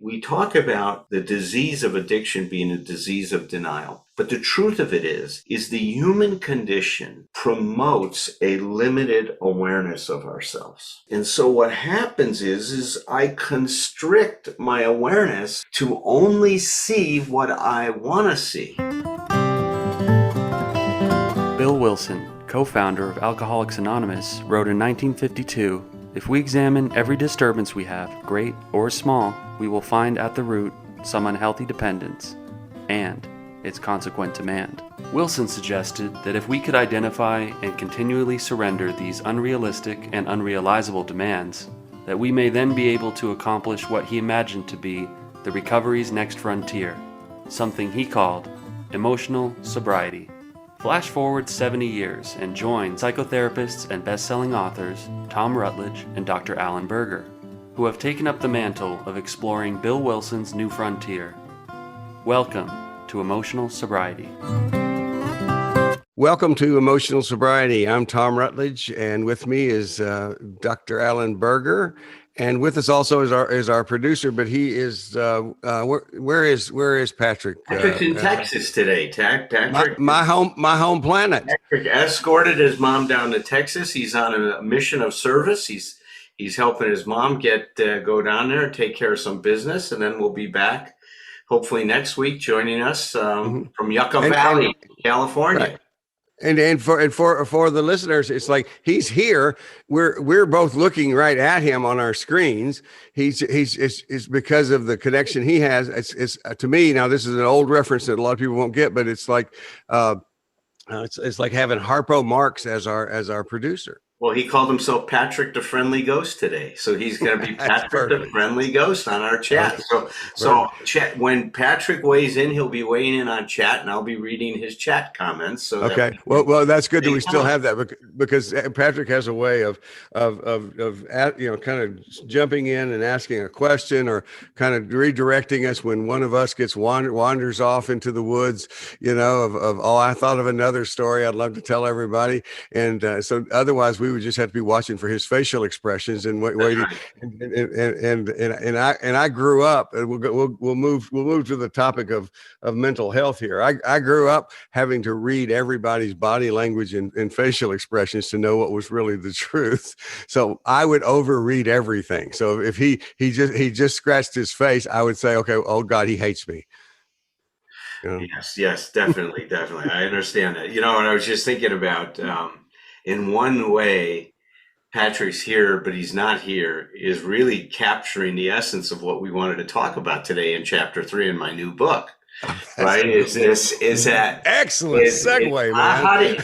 we talk about the disease of addiction being a disease of denial. But the truth of it is the human condition promotes a limited awareness of ourselves. And so what happens is I constrict my awareness to only see what I want to see. Bill Wilson, co-founder of Alcoholics Anonymous, wrote in 1952, "If we examine every disturbance we have, great or small, we will find at the root some unhealthy dependence and its consequent demand." Wilson suggested that if we could identify and continually surrender these unrealistic and unrealizable demands, that we may then be able to accomplish what he imagined to be the recovery's next frontier, something he called emotional sobriety. Flash forward 70 years and join psychotherapists and best-selling authors Tom Rutledge and Dr. Alan Berger, who have taken up the mantle of exploring Bill Wilson's new frontier. Welcome to Emotional Sobriety. Welcome to Emotional Sobriety. I'm Tom Rutledge, and with me is Dr. Alan Berger, and with us also is our producer. But he is where is Patrick? Patrick's in Texas today. Patrick, my home planet. Patrick escorted his mom down to Texas. He's on a mission of service. He's helping his mom go down there and take care of some business, and then we'll be back hopefully next week, joining us from Yucca Valley, California. Right. And for the listeners, it's like he's here. We're both looking right at him on our screens. It's because of the connection he has. It's to me now. This is an old reference that a lot of people won't get, but it's like it's like having Harpo Marx as our producer. Well, he called himself Patrick the Friendly Ghost today. So he's going to be Patrick the Friendly Ghost on our chat. So chat, when Patrick weighs in, he'll be weighing in on chat, and I'll be reading his chat comments. So okay. Well, that's good that we still have that, because Patrick has a way of kind of jumping in and asking a question, or kind of redirecting us when one of us wanders off into the woods, I thought of another story I'd love to tell everybody. And so otherwise we would just have to be watching for his facial expressions and waiting. And I grew up, and we'll move to the topic of mental health here. I grew up having to read everybody's body language and facial expressions to know what was really the truth. So I would overread everything. So if he just scratched his face, I would say, okay, oh God, he hates me. Yes, definitely. I understand that. And I was just thinking about, in one way, Patrick's here, but he's not here, is really capturing the essence of what we wanted to talk about today in chapter 3 in my new book. Right? Is that excellent segue, man?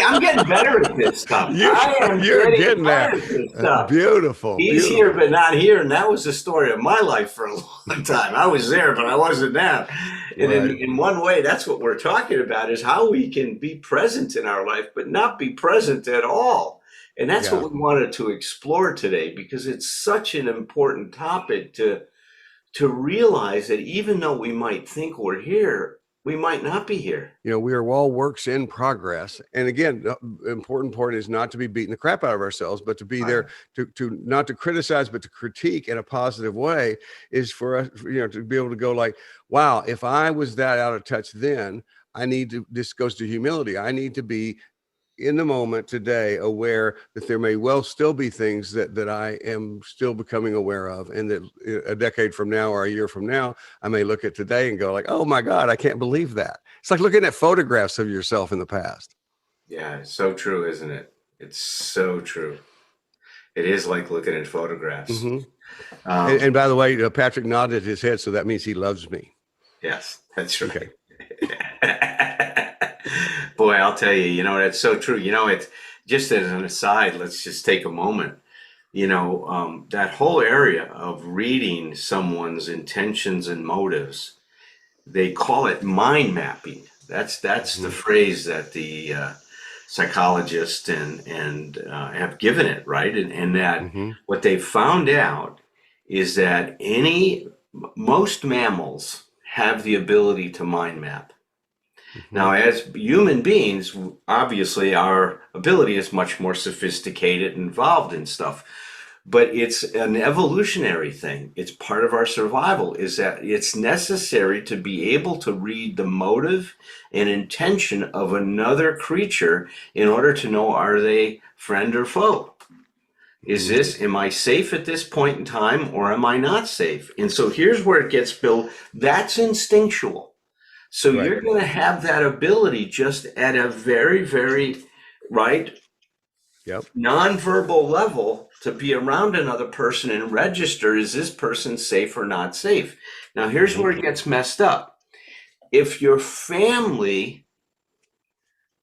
I'm getting better at this stuff. You're getting that. Beautiful. He's here, but not here. And that was the story of my life for a long time. I was there, but I wasn't now. And in one way, that's what we're talking about, is how we can be present in our life, but not be present at all. And that's what we wanted to explore today, because it's such an important topic to realize that even though we might think we're here, we might not be here. We are all works in progress. And again, the important part is not to be beating the crap out of ourselves, but to be there to not to criticize, but to critique in a positive way, is for us, to be able to go like, wow, if I was that out of touch then, this goes to humility. I need to be in the moment today, aware that there may well still be things that I am still becoming aware of, and that a decade from now or a year from now, I may look at today and go like, oh my God, I can't believe that. It's like looking at photographs of yourself in the past. Yeah, it's so true, isn't it? It's so true. It is like looking at photographs. Mm-hmm. And by the way, Patrick nodded his head, so that means he loves me. Yes, that's right. Okay. Boy, I'll tell you, that's so true. It's just as an aside, let's just take a moment. That whole area of reading someone's intentions and motives, they call it mind mapping. That's the phrase that the psychologists and have given it, right? And that what they found out is that most mammals have the ability to mind map. Now, as human beings, obviously our ability is much more sophisticated and involved in stuff. but it's an evolutionary thing. It's part of our survival, is that it's necessary to be able to read the motive and intention of another creature in order to know, are they friend or foe? Am I safe at this point in time, or am I not safe? And so here's where it gets built. That's instinctual. So Right. you're going to have that ability just at a very, very, right, Yep. nonverbal level to be around another person and register, is this person safe or not safe? Now, here's where it gets messed up. If your family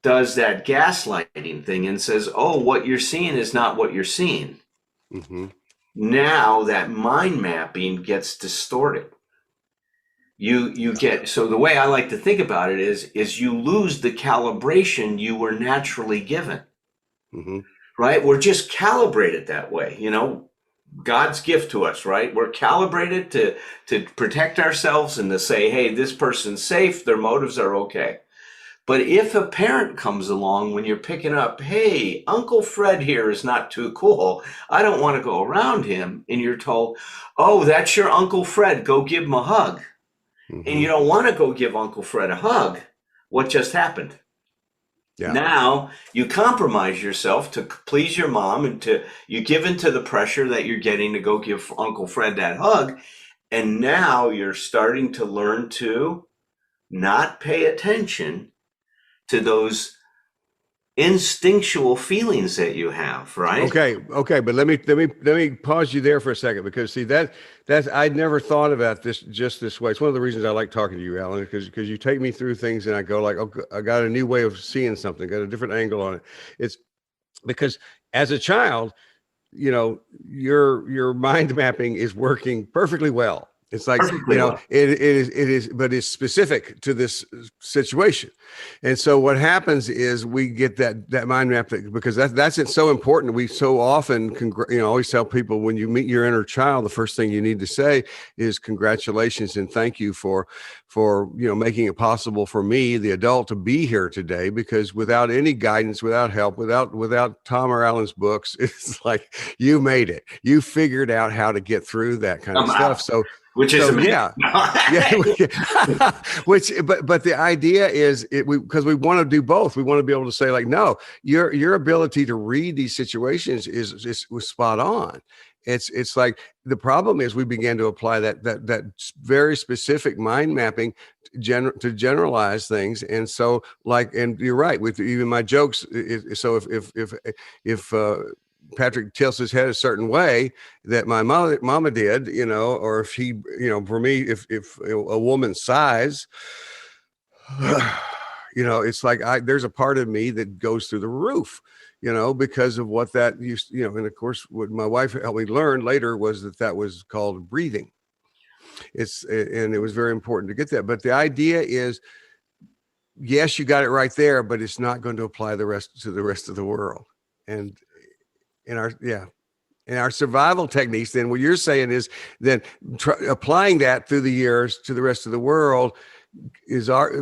does that gaslighting thing and says, oh, what you're seeing is not what you're seeing, Mm-hmm. now that mind mapping gets distorted. You get, so the way I like to think about it is you lose the calibration you were naturally given. Mm-hmm. Right? We're just calibrated that way, God's gift to us, right? We're calibrated to protect ourselves and to say, hey, this person's safe, their motives are okay. But if a parent comes along when you're picking up, hey, Uncle Fred here is not too cool, I don't want to go around him, and you're told, oh, that's your Uncle Fred, go give him a hug. And you don't want to go give Uncle Fred a hug, what just happened? Yeah. Now you compromise yourself to please your mom, and you give in to the pressure that you're getting to go give Uncle Fred that hug. And now you're starting to learn to not pay attention to those instinctual feelings that you have, right? Okay, but let me pause you there for a second, because see that's I'd never thought about this just this way. It's one of the reasons I like talking to you, Alan, because you take me through things and I go like, okay, I got a new way of seeing something, got a different angle on it. It's because as a child, your mind mapping is working perfectly well. It's like, Perfectly well. it is, but it's specific to this situation. And so what happens is we get that mind map, because that's it's so important. We so often, always tell people, when you meet your inner child, the first thing you need to say is congratulations and thank you for making it possible for me, the adult, to be here today. Because without any guidance, without help, without Tom or Alan's books, it's like, you made it. You figured out how to get through that kind of stuff. Which is amazing. Yeah. But the idea is, because we want to do both. We want to be able to say, like, no, your ability to read these situations was spot on. It's like, the problem is we began to apply that very specific mind mapping to generalize things. And so, like, and you're right with even my jokes. So if Patrick tilts his head a certain way that my mama did, or if he, for me, if a woman's size, it's like, there's a part of me that goes through the roof, because of what that used, and of course, what my wife helped me learn later was that was called breathing. And it was very important to get that. But the idea is, yes, you got it right there, but it's not going to apply to the rest of the world. And in our survival techniques, then what you're saying is that applying that through the years to the rest of the world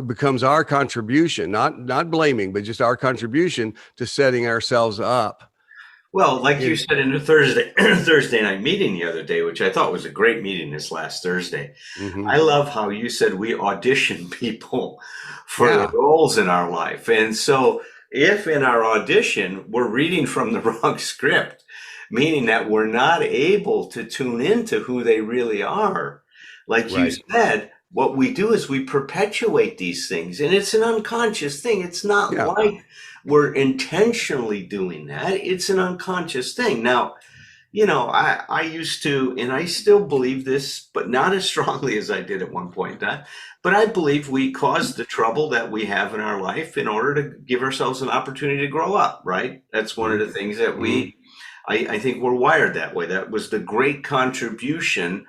becomes our contribution, not blaming, but just our contribution to setting ourselves up. Well, like you said in the Thursday night meeting the other day, which I thought was a great meeting this last Thursday. Mm-hmm. I love how you said we audition people for the roles in our life. And so if in our audition we're reading from the wrong script, meaning that we're not able to tune into who they really are, like you said, what we do is we perpetuate these things, and it's an unconscious thing. It's not like we're intentionally doing that. It's an unconscious thing. Now, I used to, and I still believe this, but not as strongly as I did at one point in time, but I believe we caused the trouble that we have in our life in order to give ourselves an opportunity to grow up, right? That's one of the things that I think we're wired that way. That was the great contribution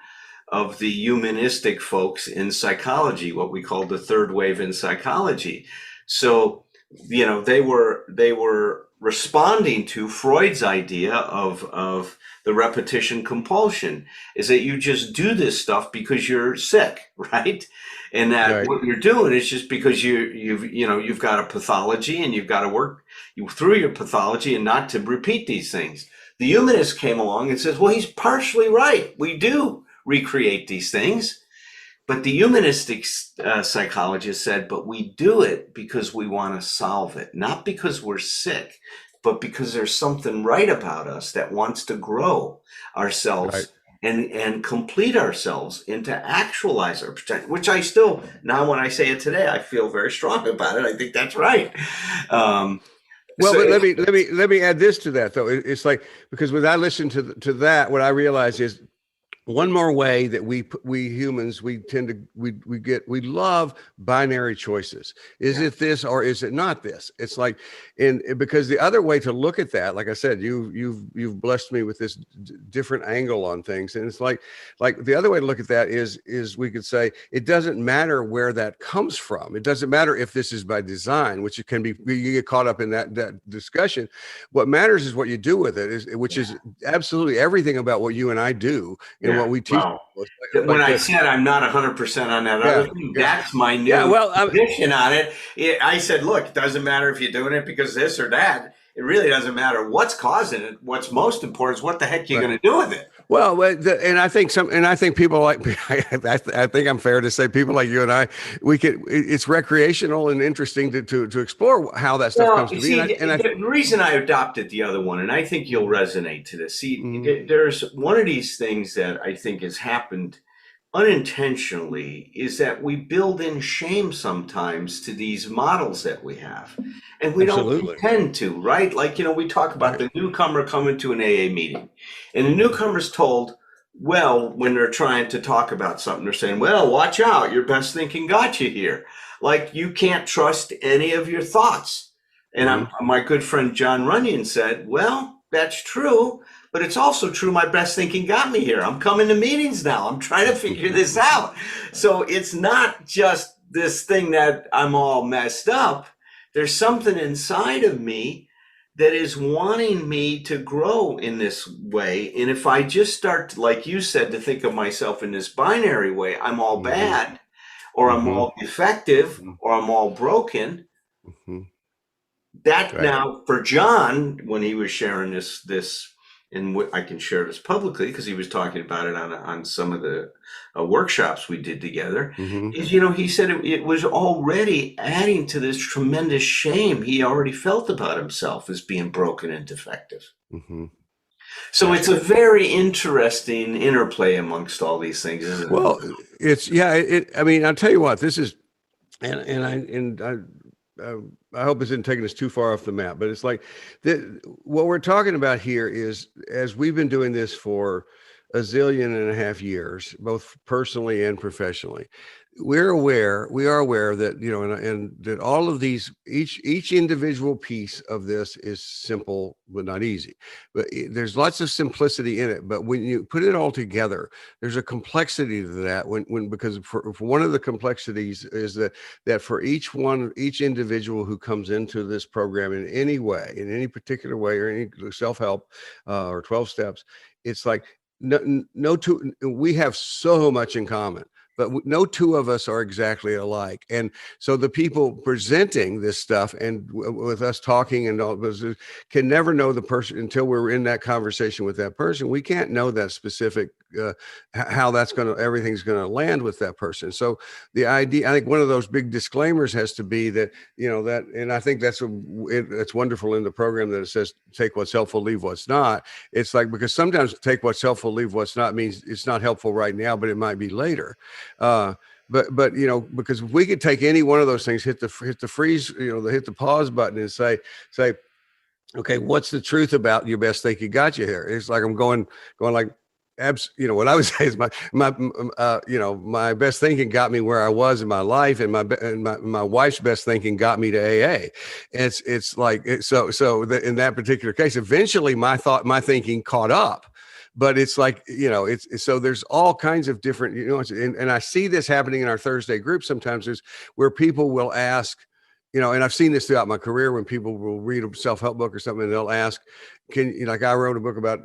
of the humanistic folks in psychology, what we call the third wave in psychology. So, they were responding to Freud's idea of the repetition compulsion, is that you just do this stuff because you're sick, right? And that what you're doing is just because you've got a pathology, and you've got to work through your pathology and not to repeat these things. The humanist came along and says, well, he's partially right. We do recreate these things. But the humanistic psychologist said, but we do it because we want to solve it, not because we're sick, but because there's something right about us that wants to grow Right. ourselves and complete ourselves and to actualize our potential, which I still, now when I say it today, I feel very strong about it. I think that's right. Um, Well, so but let me add this to that though. It's like, because when I listen to that, what I realize is one more way that we humans, we tend to we love binary choices. Is yeah, it this or is it not this? It's like, and because the other way to look at that, like I said, you've blessed me with this different angle on things, and it's like the other way to look at that is we could say it doesn't matter where that comes from. It doesn't matter if this is by design, which it can be. You get caught up in that discussion. What matters is what you do with it, which yeah, is absolutely everything about what you and I do and yeah. what we teach Well, people. when Like I the said I'm not 100% on that other yeah, thing, yeah, that's my yeah. new Well, position on it. I said, look, it doesn't matter if you're doing it because this or that. It really doesn't matter what's causing it. What's most important is what the heck you're right. going to do with it. Well, and I think people like, I think I'm fair to say people like you and I, we could, it's recreational and interesting to explore how that stuff Well, comes you to be. see, And I, the reason I adopted the other one, and I think you'll resonate to this. See, mhm, there's one of these things that I think has happened unintentionally is that we build in shame sometimes to these models that we have. And we don't absolutely. intend to, right? Like, we talk about Right. the newcomer coming to an AA meeting, and the newcomer's told, well, when they're trying to talk about something, they're saying, well, watch out, your best thinking got you here. Like, you can't trust any of your thoughts. And Hmm. my good friend John Runyon said, well, that's true. But it's also true my best thinking got me here. I'm coming to meetings now. I'm trying to figure this out. So it's not just this thing that I'm all messed up. There's something inside of me that is wanting me to grow in this way. And if I just start, like you said, to think of myself in this binary way, I'm all Hmm. bad, or I'm Hmm. all defective, Hmm. or I'm all broken. Hmm. That Right. now for John, when he was sharing this, and I can share this publicly because he was talking about it on some of the workshops we did together. Hmm. Is he said it was already adding to this tremendous shame he already felt about himself as being broken and defective. Hmm. So Yeah. it's a very interesting interplay amongst all these things, isn't it? Well, it's, yeah, I mean, I'll tell you what, this is, I hope this isn't taking us too far off the map, but it's like what we're talking about here is, as we've been doing this for a zillion and a half years, both personally and professionally, we are aware that, and that all of these, each individual piece of this is simple but not easy. But there's lots of simplicity in it. But when you put it all together, there's a complexity to that. Because for one of the complexities is that for each individual who comes into this program in any way, in any particular way, or any self-help or 12 steps, it's like no two, we have so much in common, but no two of us are exactly alike. And so the people presenting this stuff and with us talking and all this can never know the person until we're in that conversation with that person. We can't know that specific how everything's going to land with that person. So the idea, I think one of those big disclaimers has to be that, and I think it's wonderful in the program that it says, take what's helpful, leave what's not. It's like, because sometimes take what's helpful, leave what's not means it's not helpful right now, but it might be later. Uh, but because if we could take any one of those things, hit the freeze, hit the pause button and say, okay, what's the truth about your best thinking got you here? It's like I'm going like, what I would say is my best thinking got me where I was in my life, and my wife's best thinking got me to AA. It's like in that particular case, eventually my thinking caught up. But it's like, it's so there's all kinds of different, and I see this happening in our Thursday group sometimes, is where people will ask, and I've seen this throughout my career when people will read a self-help book or something, and they'll ask, like I wrote a book about,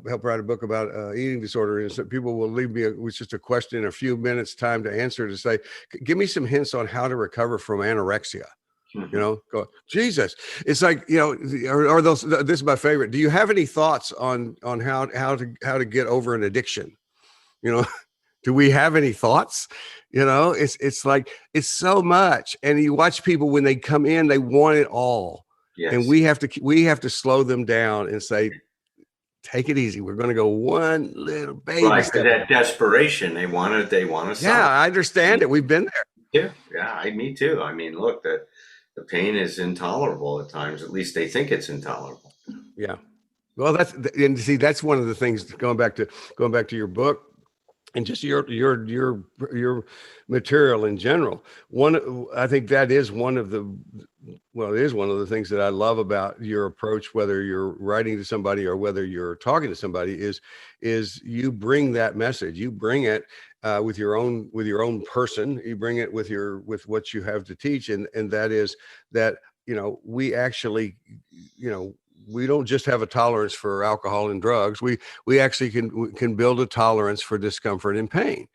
help write a book about eating disorder. And so people will leave me with just a question, a few minutes time to answer, to say, give me some hints on how to recover from anorexia. You know, go, Jesus. It's like, you know, or those, this is my favorite. Do you have any thoughts on how to get over an addiction? You know, do we have any thoughts? You know, it's like, it's so much. And you watch people when they come in, they want it all. And Yes. we have to slow them down and say, take it easy. We're going to go one little baby Right. step. That desperation, they want to Yeah, solve. I understand it. We've been there. Yeah, yeah, me too. I mean, look, the pain is intolerable at times. At least they think it's intolerable. Yeah. Well, and see, that's one of the things, going back to your book and just your material in general. I think that is one of the, well, it is one of the things that I love about your approach, whether you're writing to somebody or whether you're talking to somebody, is you bring that message, you bring it with your own person, you bring it with what you have to teach, and that is that, you know, we actually, you know, we don't just have a tolerance for alcohol and drugs. We actually can build a tolerance for discomfort and pain.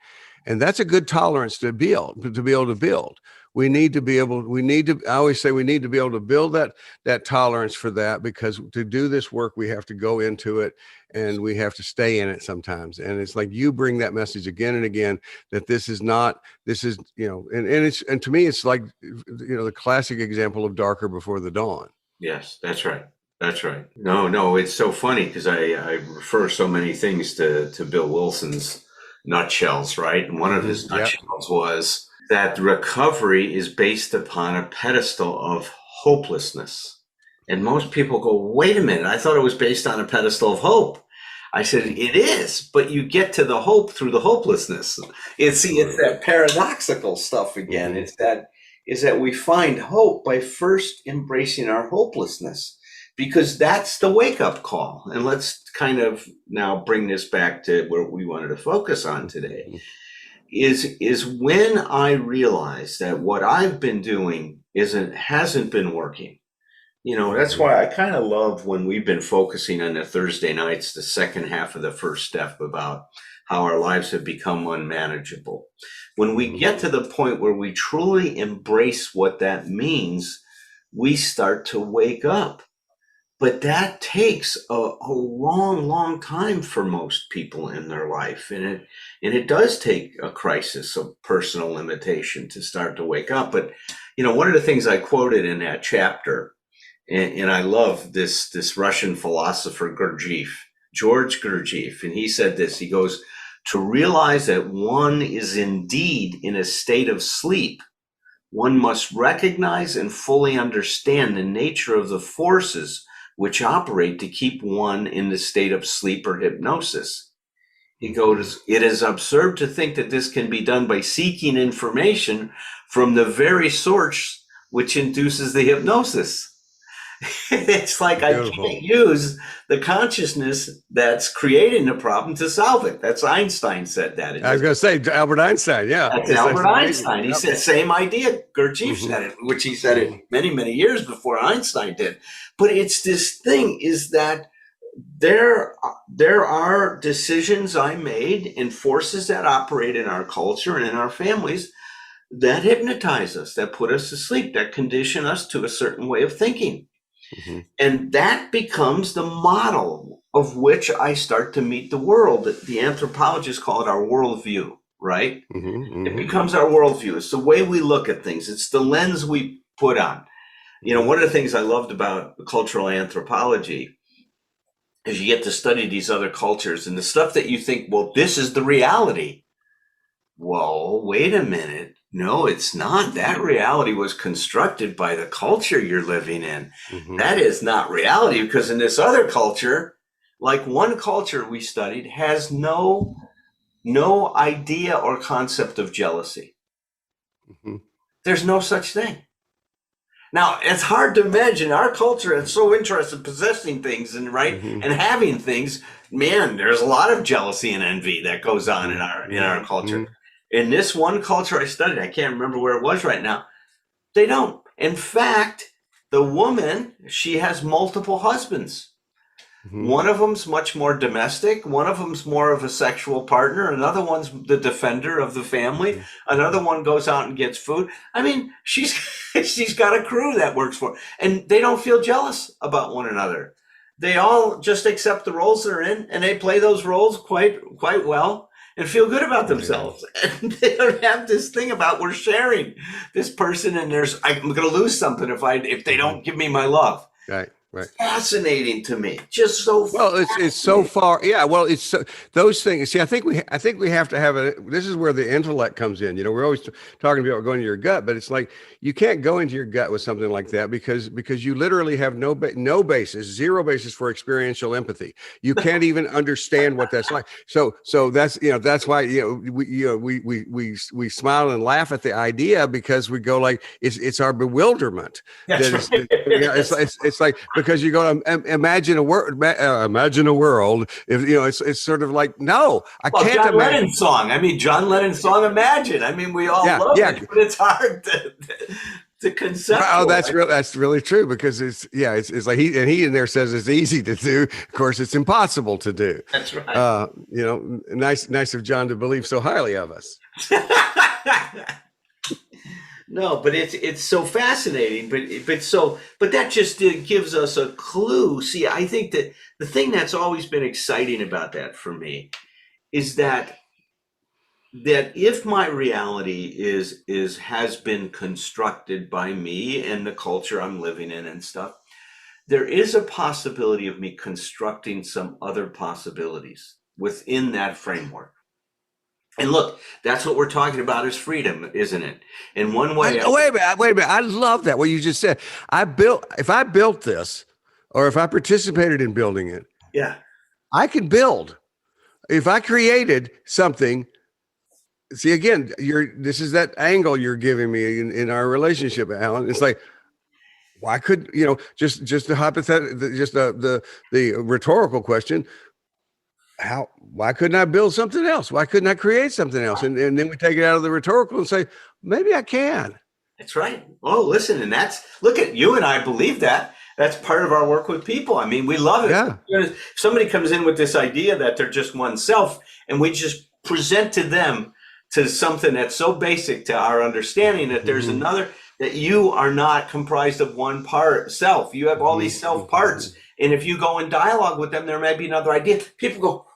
And that's a good tolerance to be able to build. I always say we need to be able to build that tolerance for that, because to do this work, we have to go into it and we have to stay in it sometimes. And it's like, you bring that message again and again, that this is, you know, and to me, it's like, you know, the classic example of darker before the dawn. Yes, that's right. That's right. No, it's so funny because I refer so many things to Bill Wilson's nutshells, right? And one of his Yep. nutshells was that recovery is based upon a pedestal of hopelessness. And most people go, wait a minute, I thought it was based on a pedestal of hope. I said, it is, but you get to the hope through the hopelessness. It's that paradoxical stuff again. Mhm. Is that we find hope by first embracing our hopelessness, because that's the wake up call. And let's kind of now bring this back to where we wanted to focus on today, is when I realized that what I've been doing hasn't been working. You know, that's why I kind of love when we've been focusing on the Thursday nights, the second half of the first step, about how our lives have become unmanageable. When we get to the point where we truly embrace what that means, we start to wake up. But that takes a long, long time for most people in their life. And it does take a crisis of personal limitation to start to wake up. But, you know, one of the things I quoted in that chapter, and I love this Russian philosopher George Gurdjieff, and he said this. He goes, to realize that one is indeed in a state of sleep, one must recognize and fully understand the nature of the forces which operate to keep one in the state of sleep or hypnosis. He goes, it is absurd to think that this can be done by seeking information from the very source which induces the hypnosis. It's like, Beautiful. I can't use the consciousness that's creating the problem to solve it. That's Einstein said that. I was going to say Albert Einstein. Yeah. That's Albert Einstein. He Yep. said same idea. Gurdjieff said it, which he said it many, many years before Einstein did. But it's this thing, is that there are decisions I made and forces that operate in our culture and in our families that hypnotize us, that put us to sleep, that condition us to a certain way of thinking. And that becomes the model of which I start to meet the world. The anthropologists call it our worldview, right? It becomes our worldview. It's the way we look at things. It's the lens we put on. You know, one of the things I loved about cultural anthropology is you get to study these other cultures, and the stuff that you think, well, this is the reality. Well, wait a minute. No, it's not. That reality was constructed by the culture you're living in. That is not reality, because in this other culture, like one culture we studied, has no idea or concept of jealousy. There's no such thing. Now, it's hard to imagine. Our culture is so interested in possessing things and and having things. Man, there's a lot of jealousy and envy that goes on in our culture. In this one culture I studied, I can't remember where it was right now, they don't. In fact, the woman, she has multiple husbands. One of them's much more domestic. One of them's more of a sexual partner. Another one's the defender of the family. Another one goes out and gets food. I mean, she's She's got a crew that works for her. And they don't feel jealous about one another. They all just accept the roles they're in, and they play those roles quite well and feel good about themselves. And they don't have this thing about we're sharing this person, and I'm going to lose something if they don't give me my love. Right. Right. Fascinating to me, just so. Well, it's so far. Yeah. Well, it's those things. See, I think we have to have this is where the intellect comes in. We're always talking about going to your gut, but it's like you can't go into your gut with something like that because you literally have no basis, zero basis for experiential empathy. You can't even understand what that's like. So that's that's why we smile and laugh at the idea because we go like it's our bewilderment. That's right. It's like. Because you go to imagine a world. Imagine a world. If it's sort of like no, I can't. John imagine. Lennon's song. John Lennon's song. Imagine. we all love it, but it's hard to conceptualize. Oh, that's really true because it's like he in there says it's easy to do. Of course, it's impossible to do. That's right. Nice of John to believe so highly of us. No, but it's so fascinating. But that just gives us a clue. See, I think that the thing that's always been exciting about that for me is that if my reality has been constructed by me and the culture I'm living in and stuff, there is a possibility of me constructing some other possibilities within that framework. And look, that's what we're talking about is freedom, isn't it? In one way. Wait a minute. I love that. What you just said. If I built this or if I participated in building it, yeah, I can build. If I created something, see, again, this is that angle you're giving me in our relationship, Alan. It's like, why could, just the hypothetical, just the rhetorical question, why couldn't I build something else? Why couldn't I create something else? And then we take it out of the rhetorical and say, maybe I can. That's right. Oh, listen, and look at you and I believe that. That's part of our work with people. We love it. Yeah. Somebody comes in with this idea that they're just oneself, and we just present to them to something that's so basic to our understanding that there's another, that you are not comprised of one part self. You have all these self parts. And if you go in dialogue with them, there may be another idea. People go,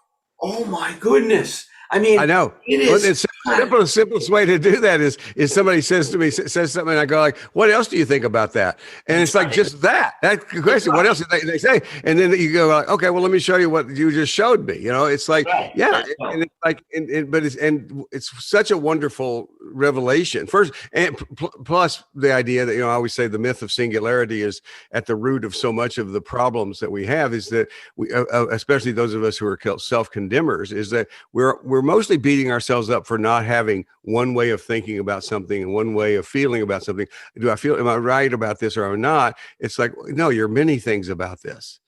oh my goodness. I know. The simplest way to do that is somebody says something and I go like, what else do you think about that? And it's like, just that question. What else did they say? And then you go like, okay, well, let me show you what you just showed me. It's like, right. Yeah. And it's like, it's such a wonderful revelation first. And plus the idea that, I always say the myth of singularity is at the root of so much of the problems that we have is that we, especially those of us who are self-condemners, is that we're mostly beating ourselves up for not having one way of thinking about something and one way of feeling about something. Am I right about this or am I not? It's like, no, you're many things about this.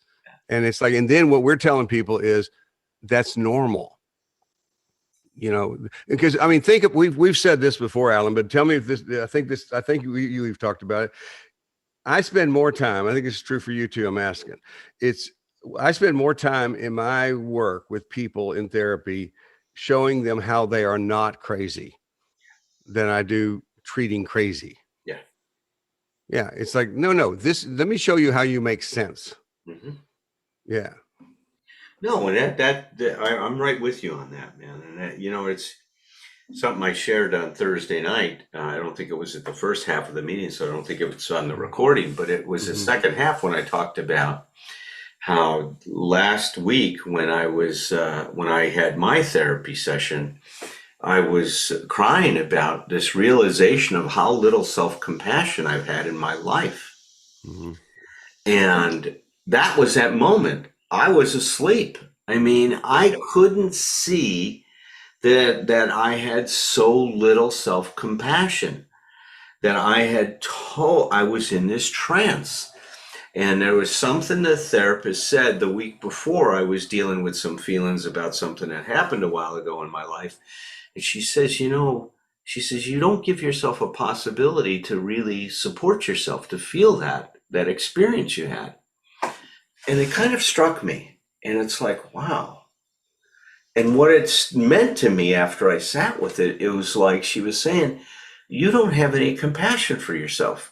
And it's like, and then what we're telling people is that's normal. Because think of, we've said this before, Alan, but tell me if this, I think you've talked about it. I spend more time, I think it's true for you too. I'm asking, I spend more time in my work with people in therapy showing them how they are not crazy than I do treating crazy. Yeah. Yeah. It's like, no, let me show you how you make sense. Mm-hmm. Yeah. No, and I'm right with you on that, man. And that, it's something I shared on Thursday night. I don't think it was at the first half of the meeting, so I don't think it was on the recording, but it was the second half when I talked about how last week when I had my therapy session, I was crying about this realization of how little self-compassion I've had in my life. Mm-hmm. And that was that moment. I was asleep. I couldn't see that I had so little self-compassion, that I was in this trance. And there was something the therapist said the week before. I was dealing with some feelings about something that happened a while ago in my life. And she says, you don't give yourself a possibility to really support yourself, to feel that experience you had. And it kind of struck me. And it's like, wow. And what it's meant to me after I sat with it, it was like she was saying, you don't have any compassion for yourself.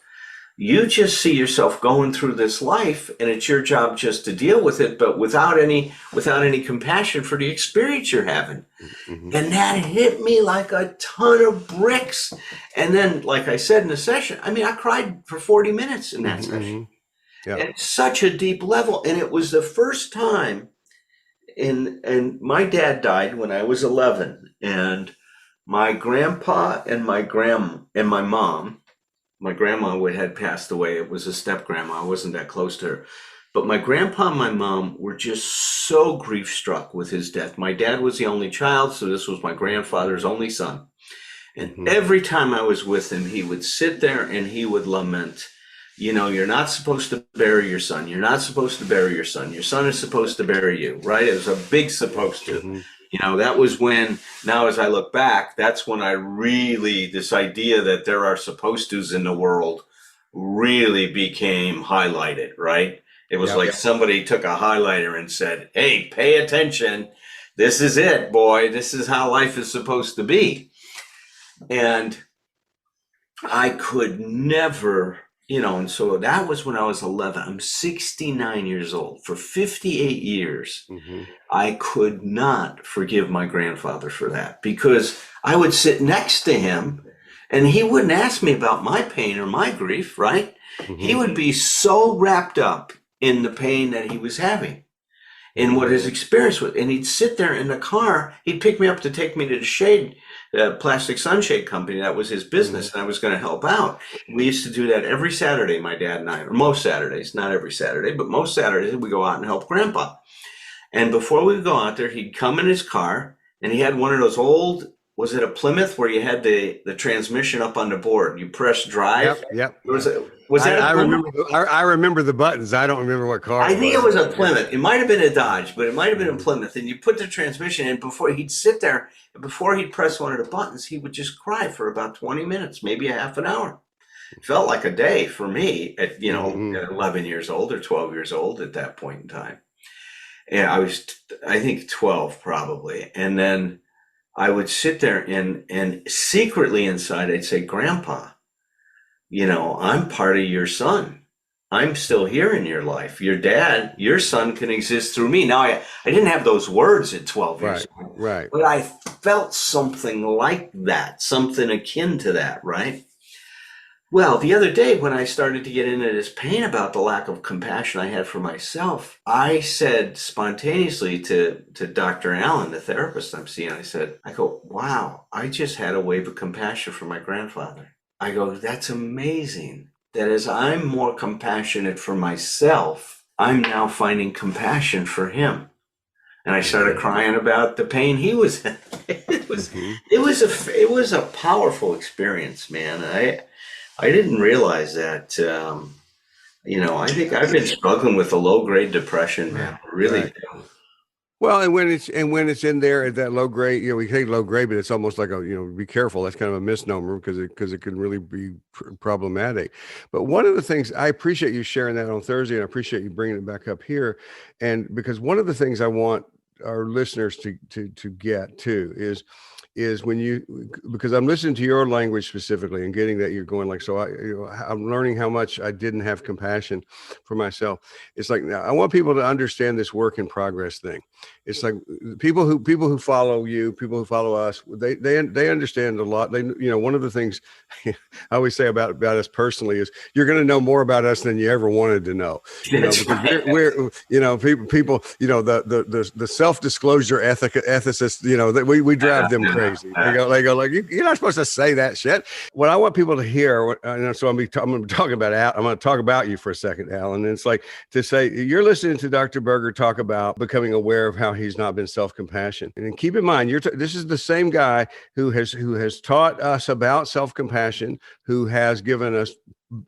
You just see yourself going through this life, and it's your job just to deal with it, but without any compassion for the experience you're having. Mm-hmm. And that hit me like a ton of bricks. And then, like I said in the session, I mean, I cried for 40 minutes in that Mm-hmm. session. Mm-hmm. Yeah. At such a deep level. And it was the first time and my dad died when I was 11. And my grandpa and my mom, my grandma had passed away. It was a step grandma. I wasn't that close to her. But my grandpa and my mom were just so grief struck with his death. My dad was the only child, so this was my grandfather's only son. And Mm-hmm. every time I was with him, he would sit there and he would lament, you're not supposed to bury your son. You're not supposed to bury your son. Your son is supposed to bury you, right? It was a big supposed to. Mm-hmm. That was when, now as I look back, that's when I really, this idea that there are supposed tos in the world really became highlighted, right? It was Yep. like somebody took a highlighter and said, hey, pay attention. This is it, boy. This is how life is supposed to be. And I could never, and so that was when I was 11. I'm 69 years old. For 58 years, Mm-hmm. I could not forgive my grandfather for that, because I would sit next to him and he wouldn't ask me about my pain or my grief, right? Mm-hmm. He would be so wrapped up in the pain that he was having, in what his experience was. And he'd sit there in the car. He'd pick me up to take me to the shade, plastic sunshade company. That was his business, and I was going to help out. We used to do that every Saturday, my dad and I, or most Saturdays, not every Saturday, but most Saturdays we go out and help Grandpa. And before we would go out there, he'd come in his car, and he had one of those old, was it a Plymouth where you had the transmission up on the board? You press drive. Yep. Was that I a Plymouth? remember. I remember the buttons. I don't remember what car. I think it was a Plymouth. It might have been a Dodge, but it might have been a Plymouth. And you put the transmission in, before he'd sit there, and before he'd press one of the buttons, he would just cry for about 20 minutes, maybe a half an hour. It felt like a day for me at, at 11 years old or 12 years old at that point in time. And I think 12 probably. And then I would sit there and secretly inside, I'd say, Grandpa, I'm part of your son. I'm still here in your life. Your dad, your son can exist through me. Now, I didn't have those words at 12 years old, Right. but I felt something like that, something akin to that, right? Well, the other day when I started to get into this pain about the lack of compassion I had for myself, I said spontaneously to Dr. Allen, the therapist I'm seeing, I go, wow, I just had a wave of compassion for my grandfather. I go, that's amazing that as I'm more compassionate for myself, I'm now finding compassion for him. And I started crying about the pain he was in. It was a powerful experience, man. I didn't realize that. I think I've been struggling with a low-grade depression, man. Really. Right. Well, and when it's in there at that low grade, we say low grade, but it's almost like be careful. That's kind of a misnomer because it can really be problematic. But one of the things, I appreciate you sharing that on Thursday, and I appreciate you bringing it back up here, and because one of the things I want our listeners to get to is when because I'm listening to your language specifically and getting that you're going like, so I'm learning how much I didn't have compassion for myself. It's like, now I want people to understand this work in progress thing. It's like people who follow you, people who follow us, they understand a lot. One of the things I always say about us personally is you're going to know more about us than you ever wanted to know. Because we're people, the self-disclosure ethicists, that we drive them crazy. They go like, you're not supposed to say that shit. What I want people to hear, so I'm going to talk about you for a second, Alan. And it's like to say, you're listening to Dr. Berger talk about becoming aware of how he's not been self-compassion. And give in mind, this is the same guy who has taught us about self-compassion, who has given us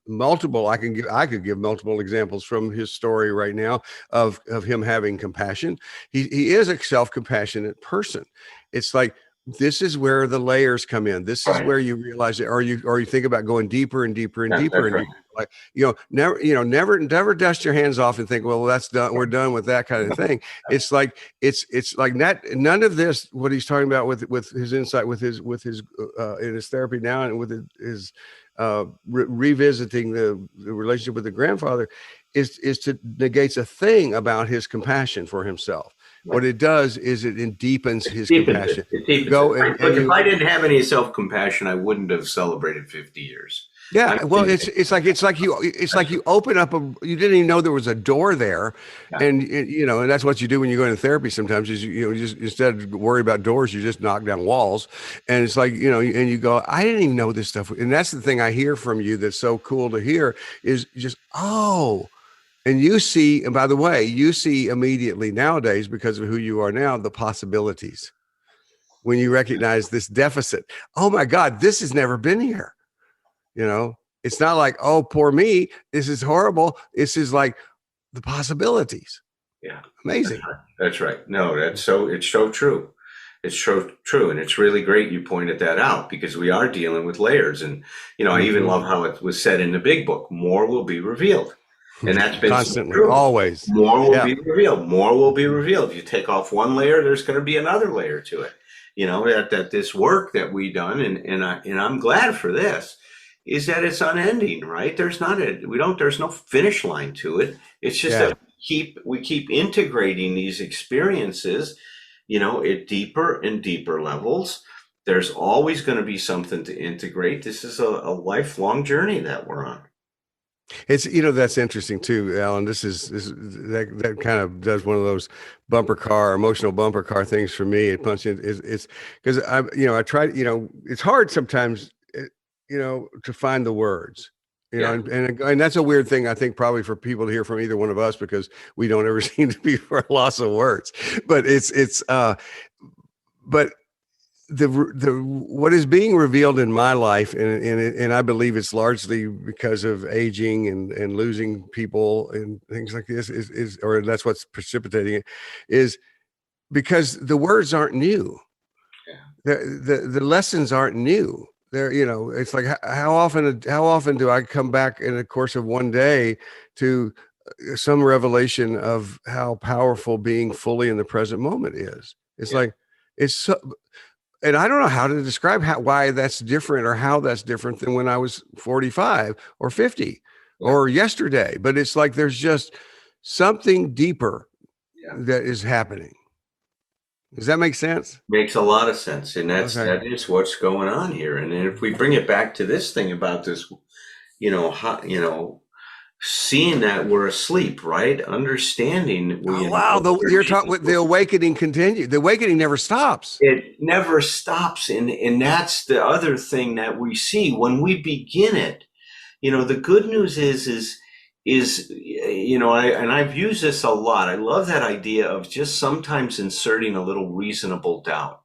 multiple. I could give multiple examples from his story right now of him having compassion. He is a self-compassionate person. It's like, this is where the layers come in. This is where you realize it, or you think about going deeper and deeper and deeper and deeper. Like, never dust your hands off and think, well, that's done. We're done with that kind of thing. It's like, it's like that. None of this, what he's talking about with his insight, with his in his therapy now, and with his revisiting the relationship with the grandfather, is to negates a thing about his compassion for himself. Right. What it does is it deepens his compassion. It deepens it. If I didn't have any self-compassion, I wouldn't have celebrated 50 years. Yeah, well, it's like you open up you didn't even know there was a door there, yeah. And that's what you do when you go into therapy. Sometimes is just instead of worry about doors, you just knock down walls, and it's like and you go, I didn't even know this stuff. And that's the thing I hear from you that's so cool to hear is just and you see, and by the way, you see immediately nowadays because of who you are now the possibilities when you recognize this deficit. Oh my God, this has never been here. It's not like, oh, poor me, this is horrible. This is like the possibilities. Yeah. Amazing. That's right. No, it's so true. It's so true. And it's really great you pointed that out because we are dealing with layers. And, I even love how it was said in the big book, more will be revealed. And that's been constantly, so always. More will be revealed. More will be revealed. If you take off one layer, there's going to be another layer to it. That this work that we done, and I'm glad for this, is that it's unending, right? There's no finish line to it. It's just that we keep integrating these experiences, at deeper and deeper levels. There's always going to be something to integrate. This is a lifelong journey that we're on. It's that's interesting too, Alan. That kind of does one of those emotional bumper car things for me. It's because I try. It's hard sometimes. To find the words, and that's a weird thing, I think, probably for people to hear from either one of us, because we don't ever seem to be for a loss of words, but but the what is being revealed in my life, and I believe it's largely because of aging and losing people and things like this or that's what's precipitating it, is because the words aren't new. The lessons aren't new. There, it's like how often do I come back in the course of one day to some revelation of how powerful being fully in the present moment is? It's like it's so, and I don't know how to describe why that's different or how that's different than when I was 45 or 50 or yesterday. But it's like there's just something deeper that is happening. Does that make sense? Makes a lot of sense. And that is what's going on here. And then if we bring it back to this thing about this, seeing that we're asleep, right? Understanding. You're talking with the awakening continue. The awakening never stops. It never stops. And that's the other thing that we see when we begin it. The good news is I've used this a lot. I love that idea of just sometimes inserting a little reasonable doubt.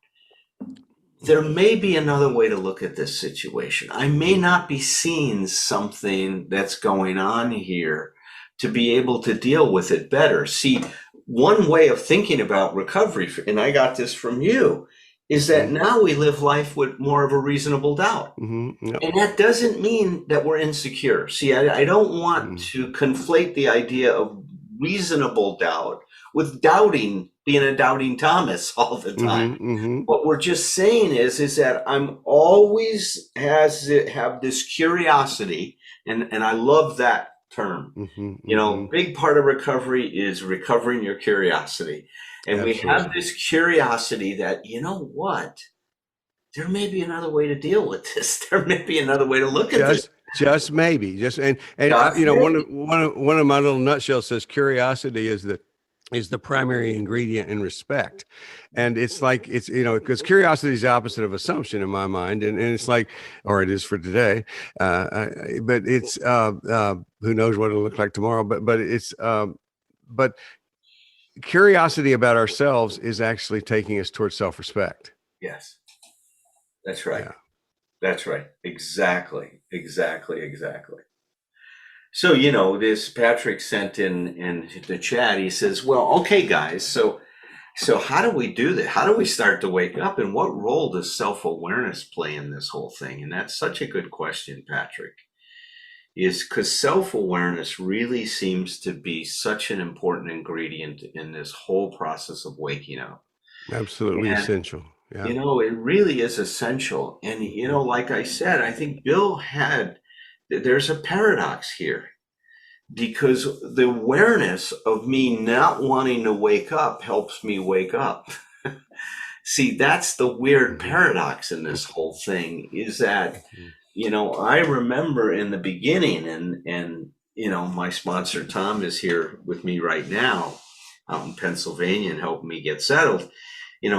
There may be another way to look at this situation. I may not be seeing something that's going on here to be able to deal with it better. See, one way of thinking about recovery, and I got this from you, is that now we live life with more of a reasonable doubt. And that doesn't mean that we're insecure. See, I don't want to conflate the idea of reasonable doubt with being a doubting Thomas all the time. What we're just saying is that I'm always have this curiosity, and I love that term. Big part of recovery is recovering your curiosity. And we have this curiosity that, there may be another way to deal with this. There may be another way to look at this. Just maybe. One of my little nutshells says curiosity is the primary ingredient in respect. And it's like, because curiosity is the opposite of assumption in my mind. And it's like, or it is for today. But it's, who knows what it'll look like tomorrow, but curiosity about ourselves is actually taking us towards self-respect. Yes, that's right. That's right. Exactly. So, this Patrick sent in the chat, he says, well, okay, guys, so how do we do that? How do we start to wake up? And what role does self-awareness play in this whole thing? And that's such a good question, Patrick. is because self-awareness really seems to be such an important ingredient in this whole process of waking up. Absolutely And, essential. Yeah. it really is essential. And, like I said, I think Bill there's a paradox here because the awareness of me not wanting to wake up helps me wake up. See, that's the weird Mhm. paradox in this whole thing is that, I remember in the beginning and, my sponsor, Tom, is here with me right now out in Pennsylvania and helping me get settled. We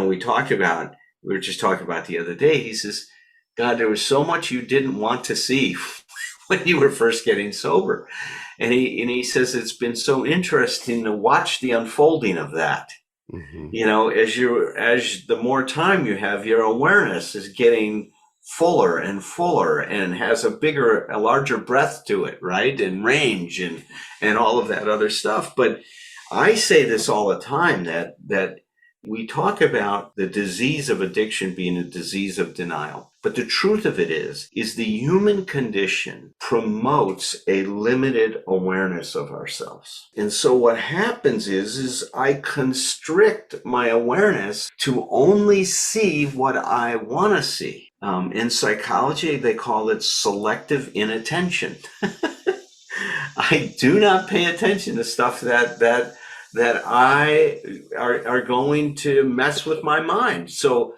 were just talking about the other day. He says, God, there was so much you didn't want to see when you were first getting sober. And he says, it's been so interesting to watch the unfolding of that. Mhm. As the more time you have, your awareness is getting fuller and fuller and has a larger breadth to it, right? And range and all of that other stuff. But I say this all the time that we talk about the disease of addiction being a disease of denial. But the truth of it is the human condition promotes a limited awareness of ourselves. And so what happens is I constrict my awareness to only see what I want to see. In psychology, they call it selective inattention. I do not pay attention to stuff that I are going to mess with my mind. So,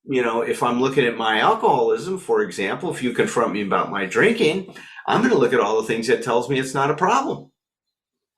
if I'm looking at my alcoholism, for example, if you confront me about my drinking, I'm going to look at all the things that tells me it's not a problem.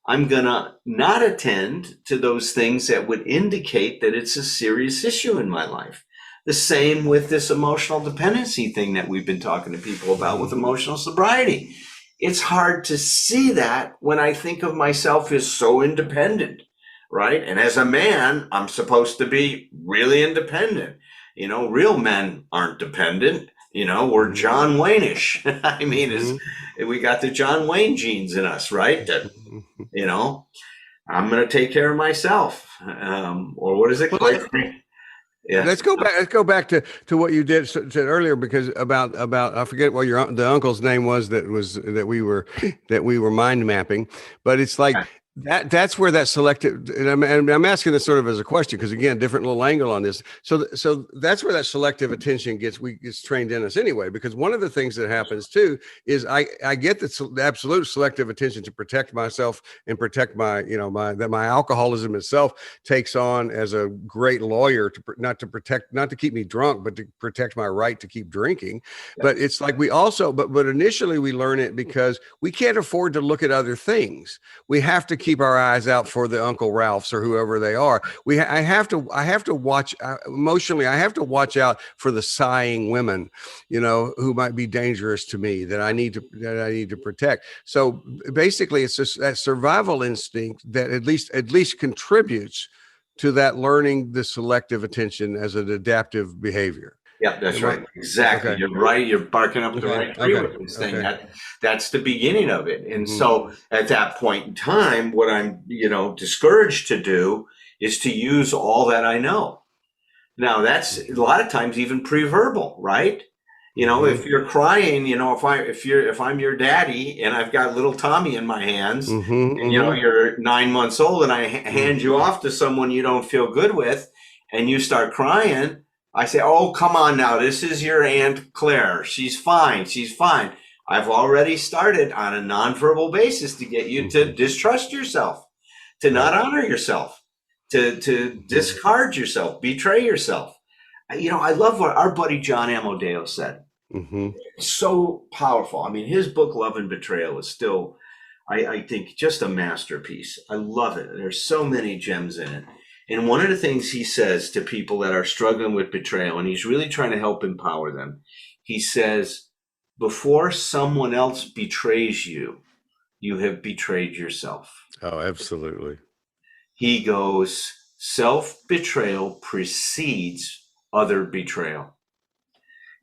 I'm going to not attend to those things that would indicate that it's a serious issue in my life. The same with this emotional dependency thing that we've been talking to people about with emotional sobriety. It's hard to see that when I think of myself as so independent, right? And as a man, I'm supposed to be really independent. Real men aren't dependent. We're John Wayne-ish. I mean, we got the John Wayne genes in us, right? That, you know, I'm going to take care of myself. Or what is it? Well, Quite yeah. let's go back to what you said earlier, because about I forget what the uncle's name was that we were mind mapping, but it's like that's where that selective, and I'm asking this sort of as a question because, again, different little angle on this. So that's where that selective attention gets trained in us anyway, because one of the things that happens too is I get the absolute selective attention to protect myself and protect my alcoholism itself takes on as a great lawyer not to keep me drunk, but to protect my right to keep drinking. But it's like but initially we learn it because we can't afford to look at other things. We have to keep our eyes out for the Uncle Ralphs or whoever they are. I have to watch emotionally. I have to watch out for the sighing women, who might be dangerous to me that I need to protect. So basically, it's just that survival instinct that at least contributes to that learning the selective attention as an adaptive behavior. Yeah, that's right. Exactly. Okay. You're right. You're barking up the Okay. right tree Okay. with this thing. Okay. That's the beginning of it. And Mm-hmm. so at that point in time, what I'm, discouraged to do is to use all that I know. Now that's a lot of times even pre-verbal, right? If you're crying, if I'm your daddy and I've got little Tommy in my hands, Mm-hmm. and Mm-hmm. you're 9 months old, and I hand you off to someone you don't feel good with, and you start crying, I say, "Oh, come on now, this is your Aunt Claire. She's fine. She's fine." I've already started on a nonverbal basis to get you to distrust yourself, to not honor yourself, to discard yourself, betray yourself. I love what our buddy John Amodeo said. Mm-hmm. So powerful. I mean, his book Love and Betrayal is still, I think, just a masterpiece. I love it. There's so many gems in it. And one of the things he says to people that are struggling with betrayal, and he's really trying to help empower them, he says, before someone else betrays you, you have betrayed yourself. Oh, absolutely. He goes, self-betrayal precedes other betrayal.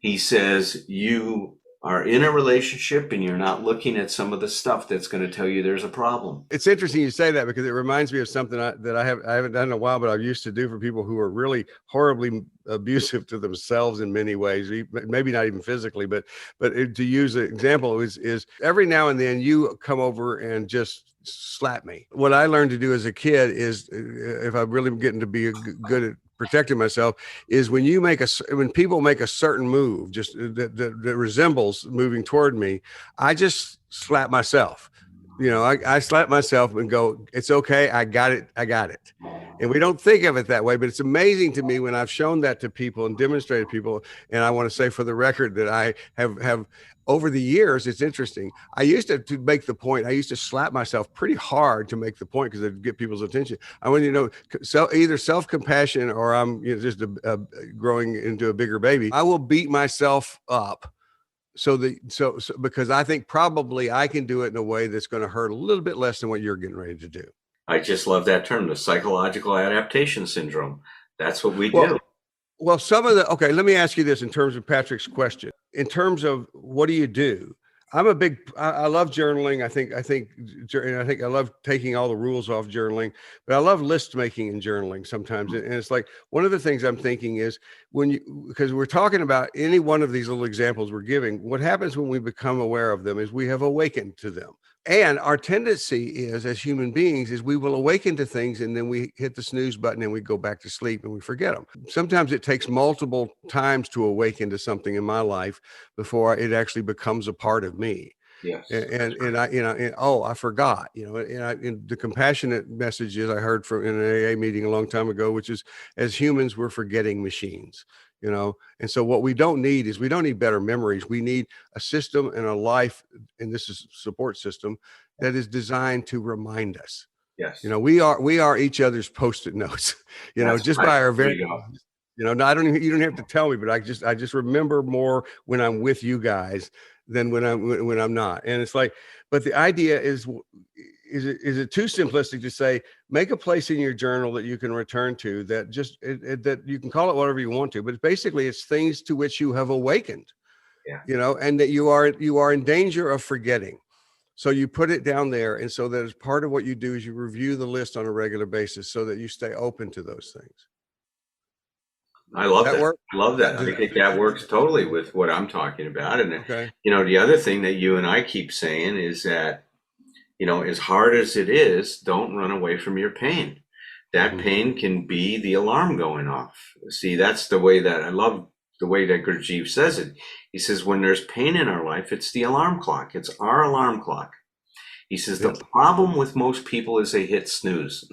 He says, you are in a relationship and you're not looking at some of the stuff that's going to tell you there's a problem. It's interesting you say that, because it reminds me of something that I haven't done in a while, but I used to do for people who are really horribly abusive to themselves in many ways, maybe not even physically, but to use an example is every now and then you come over and just slap me. What I learned to do as a kid is, if I'm really getting to be good at protecting myself, is when people make a certain move just that resembles moving toward me, I just slap myself. I slap myself and go, it's okay. I got it. I got it. And we don't think of it that way, but it's amazing to me when I've shown that to people and demonstrated people. And I want to say for the record that I have over the years, it's interesting. I used to make the point. I used to slap myself pretty hard to make the point because it'd get people's attention. I want you to know, so either self-compassion or I'm just growing into a bigger baby. I will beat myself up so because I think probably I can do it in a way that's going to hurt a little bit less than what you're getting ready to do. I just love that term, the psychological adaptation syndrome. That's what we do. Well, okay, let me ask you this in terms of Patrick's question. In terms of what do you do? I love journaling. I think I love taking all the rules off journaling, but I love list making and journaling sometimes. And it's like, one of the things I'm thinking is because we're talking about any one of these little examples we're giving, what happens when we become aware of them is we have awakened to them. And our tendency is, as human beings, is we will awaken to things and then we hit the snooze button and we go back to sleep and we forget them. Sometimes it takes multiple times to awaken to something in my life before it actually becomes a part of me. Yes. And I forgot, and the compassionate messages I heard from in an AA meeting a long time ago, which is, as humans, we're forgetting machines. And so what we don't need better memories. We need a system and a life, and this is support system that is designed to remind us. Yes. We are each other's Post-it notes, just by our very, you don't have to tell me, but I just remember more when I'm with you guys than when I'm not. And it's like, but the idea is it too simplistic to say, make a place in your journal that you can return to, that that you can call it whatever you want to, but basically it's things to which you have awakened, and that you are in danger of forgetting. So you put it down there. And so that as part of what you do is you review the list on a regular basis so that you stay open to those things. I love that. I love that. I think that works totally with what I'm talking about. And, okay. The other thing that you and I keep saying is that, as hard as it is, don't run away from your pain. That pain can be the alarm going off. See, that's the way that I love the way that Gurdjieff says it. He says, when there's pain in our life, it's the alarm clock. It's our alarm clock. He says, the problem with most people is they hit snooze.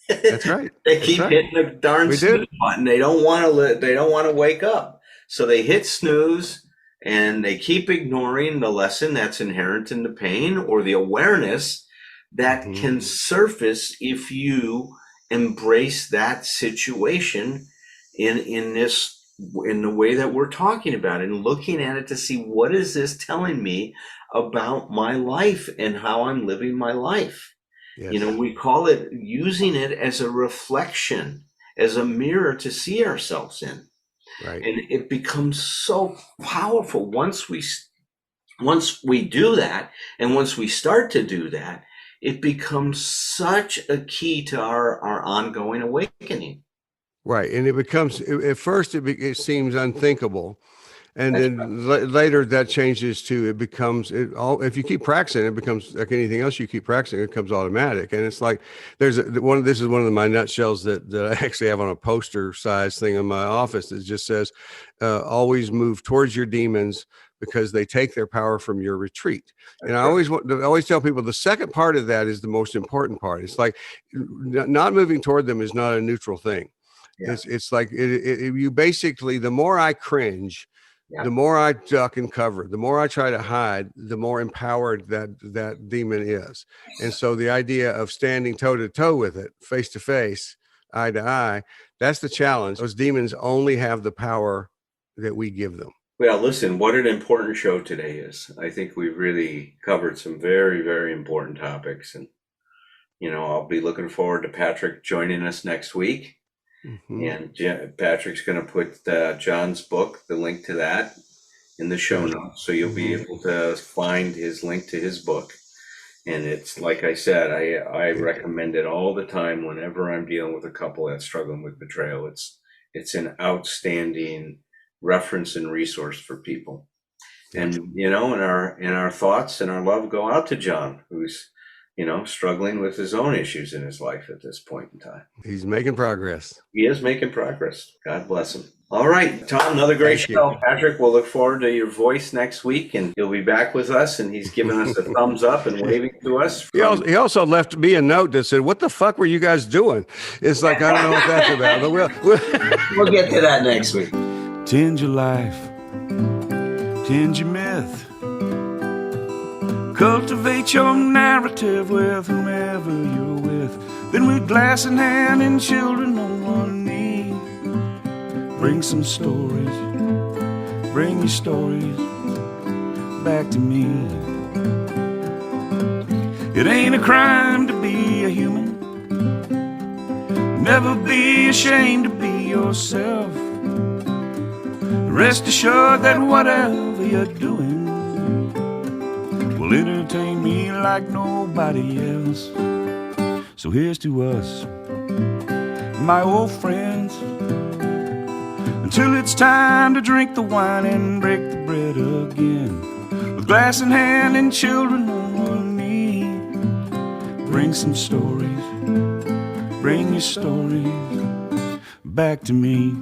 That's right. They keep hitting the darn snooze button. They don't want to wake up. So they hit snooze and they keep ignoring the lesson that's inherent in the pain or the awareness that can surface if you embrace that situation in the way that we're talking about, and looking at it to see, what is this telling me about my life and how I'm living my life? Yes. We call it using it as a reflection, as a mirror to see ourselves in. Right. And it becomes so powerful once we do that, and once we start to do that, it becomes such a key to our ongoing awakening. Right. And it becomes, at first it seems unthinkable. And then later that changes to, it becomes if you keep practicing, it becomes like anything else you keep practicing, it becomes automatic. And it's like, this is one of my nutshells that I actually have on a poster size thing in my office that just says, always move towards your demons because they take their power from your retreat. And I always tell people the second part of that is the most important part. It's like, not moving toward them is not a neutral thing. Yeah. It's like you basically, the more I cringe, the more I duck and cover, the more I try to hide, the more empowered that demon is. And so the idea of standing toe to toe with it, face to face, eye to eye, that's the challenge. Those demons only have the power that we give them. Well, listen, what an important show today is. I think we've really covered some very, very important topics. And, I'll be looking forward to Patrick joining us next week. And Patrick's going to put John's book, the link to that, in the show notes, so you'll be able to find his link to his book. And it's like I said, I recommend it all the time whenever I'm dealing with a couple that's struggling with betrayal. It's an outstanding reference and resource for people. And and our thoughts and our love go out to John, who's struggling with his own issues in his life at this point in time. He's making progress. He is making progress. God bless him. All right, Tom, another great show. Patrick, we'll look forward to your voice next week, and he'll be back with us, and he's giving us a thumbs up and waving to us. He also left me a note that said, "What the fuck were you guys doing?" It's like, I don't know what that's about, but we'll get to that next week. Tend your life, tend your myth, cultivate your narrative with whomever you're with. Then with glass in hand and children on one knee, bring some stories, bring your stories back to me. It ain't a crime to be a human. Never be ashamed to be yourself. Rest assured that whatever you're doing will entertain me like nobody else. So here's to us, my old friends, until it's time to drink the wine and break the bread again. With glass in hand and children on one knee, bring some stories, bring your stories back to me.